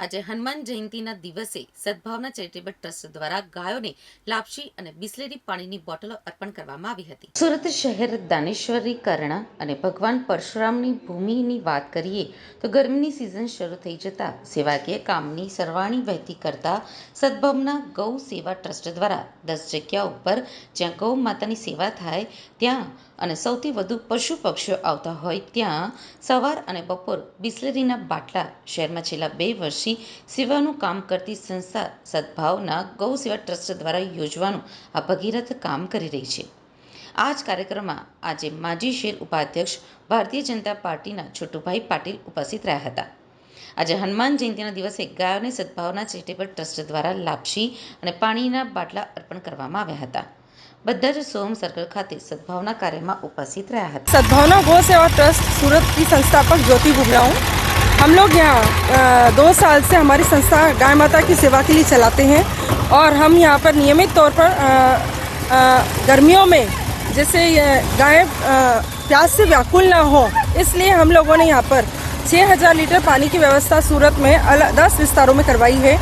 આજે હનુમાન જયંતીના દિવસે સદભાવના charitable trust દ્વારા ગાયોને લાપસી અને બિસ્લેરી પાણીની બોટલો અર્પણ કરવામાં આવી હતી। સુરત શહેર દાનેશ્વરી કર્ણ અને ભગવાન પરશુરામની ભૂમિની વાત કરીએ તો ગરમીની સિઝન શરૂ થઈ જતા સેવાકીય કામની સરવાણી વહેતી કરતા સદભાવના ગૌ સેવા ટ્રસ્ટ દ્વારા 10 જગ્યા ઉપર જ્યાં ગૌ માતાની સેવા થાય ત્યાં અને સૌથી વધુ પશુ પક્ષીઓ આવતા હોય ત્યાં સવાર અને બપોર બિસ્લેરીના બાટલા શહેરમાં છેલ્લા 2 વર્ષથી સેવાનું કામ કરતી સંસ્થા સદભાવના ગૌ સેવા ટ્રસ્ટ દ્વારા યોજવાનું આ ભગીરથ કામ કરી રહી છે। આ જ કાર્યક્રમમાં આજે માજી શહેર ઉપાધ્યક્ષ ભારતીય જનતા પાર્ટીના છોટુભાઈ પાટીલ ઉપસ્થિત રહ્યા હતા। આજે હનુમાન જયંતીના દિવસે ગાયોને સદભાવના ચેરિટેબલ ટ્રસ્ટ દ્વારા લાપસી અને પાણીના બાટલા અર્પણ કરવામાં આવ્યા હતા। બધા જ सोम सर्कल खाते सद्भावना कार्य में उपस्थित रहा है। सद्भावना गौ सेवा ट्रस्ट सूरत की संस्थापक ज्योति बुमरा हूँ। हम लोग यहाँ 2 साल से हमारी संस्था गाय माता की सेवा के लिए चलाते हैं और हम यहाँ पर नियमित तौर पर गर्मियों में जैसे गाय प्यास से व्याकुल ना हो इसलिए हम लोगों ने यहाँ पर 6000 लीटर पानी की व्यवस्था सूरत में 10 विस्तारों में करवाई है।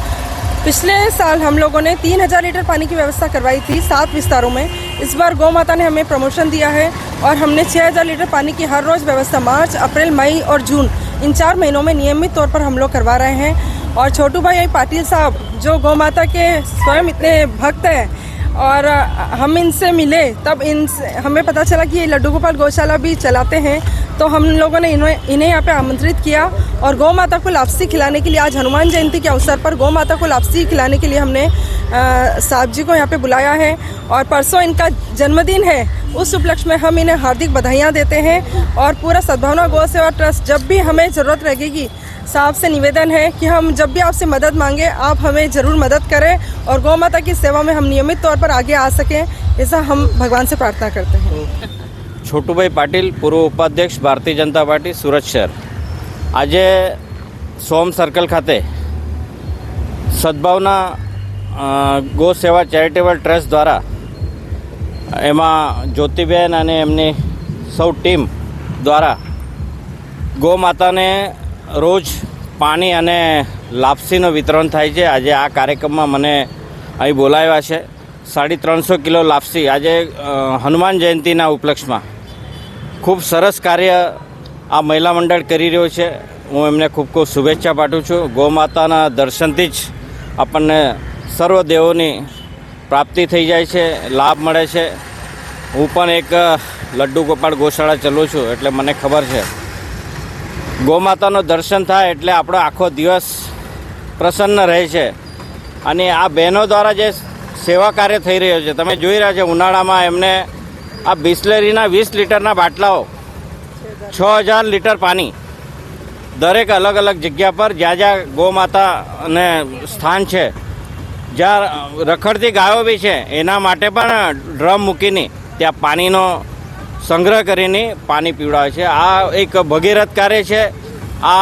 पिछले साल हम लोगों ने 3000 लीटर पानी की व्यवस्था करवाई थी 7 विस्तारों में। इस बार गौ माता ने हमें प्रमोशन दिया है और हमने 6000 लीटर पानी की हर रोज़ व्यवस्था मार्च, अप्रैल, मई और जून इन 4 महीनों में नियमित तौर पर हम लोग करवा रहे हैं। और छोटू भाई पाटिल साहब जो गौ माता के स्वयं इतने भक्त हैं और हम इनसे मिले तब हमें पता चला कि ये लड्डू गोपाल गौशाला भी चलाते हैं, तो हम लोगों ने इन्हें यहाँ पे आमंत्रित किया और गौ माता को लापसी खिलाने के लिए आज हनुमान जयंती के अवसर पर गौ माता को लापसी खिलाने के लिए हमने साहब जी को यहाँ पे बुलाया है और परसों इनका जन्मदिन है। उस उपलक्ष्य में हम इन्हें हार्दिक बधाइयाँ देते हैं और पूरा सद्भावना गौ सेवा ट्रस्ट जब भी हमें ज़रूरत लगेगी साहब से निवेदन है कि हम जब भी आपसे मदद मांगे आप हमें ज़रूर मदद करें और गौ माता की सेवा में हम नियमित तौर पर आगे आ सकें, ऐसा हम भगवान से प्रार्थना करते हैं। छोटूभाई पाटिल पूर्व उपाध्यक्ष भारतीय जनता पार्टी सूरत शहर आज सोम सर्कल खाते सद्भावना गौ सेवा चेरिटेबल ट्रस्ट द्वारा एमां ज्योतिबेन अने एमनी सौ टीम द्वारा गौ माता ने रोज पानी अने लापसीनो वितरण थाय छे। आज आ कार्यक्रम में मने अहीं बोलाव्या छे। 350 किलो लापसी आज हनुमान जयंतीना उपलक्ष्य में खूब सरस कार्य आ महिला मंडळ करी रह्यो छे। हूँ एमने खूब खूब शुभेच्छा पाठवुं छुं। गौ माताना दर्शनथी ज आपणने सर्व देवोनी प्राप्ति थई जाय छे, लाभ मळे छे। हूँ पण एक लड्डू गोपाल गौशाळा चलुं छुं एटले मने खबर छे गौ मातानो दर्शन थाय एटले आपणो आखो दिवस प्रसन्न रहे छे। अने आ बहनों द्वारा जे सेवा कार्य थई रह्यो छे तमे जोई रह्या छो। उनाळामां एमने आ बिस्लेरीना 20 लीटरना बाटलाओ 6000 लीटर पानी दरेक अलग अलग जग्या पर ज्यां ज्यां गौ माता ने स्थान छे ज्यां रखड़ती गायो बी छे एना माटे पण ड्रम मूकीने त्यां पानीनो संग्रह करीने पानी पीवड़ावे छे। आ एक भगीरथ कार्य छे। आ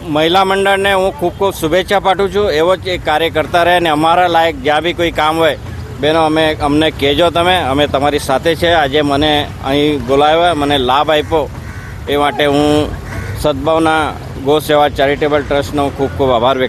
महिला मंडळ ने हूँ खूब खूब शुभेच्छा पाठवुं छुं। एवो ज एक कार्य करता रहे ने अमारा लायक ज्यां बी कोई काम होय बेनो अમને કહેજો તમે, અમે તમારી સાથે છે। આજે મને અહીં બોલાવ્યા, મને લાભ આપ્યો એ માટે હું સદભાવના ગૌ સેવા ચેરિટેબલ ટ્રસ્ટનો ખૂબ ખૂબ આભાર વ્યક્ત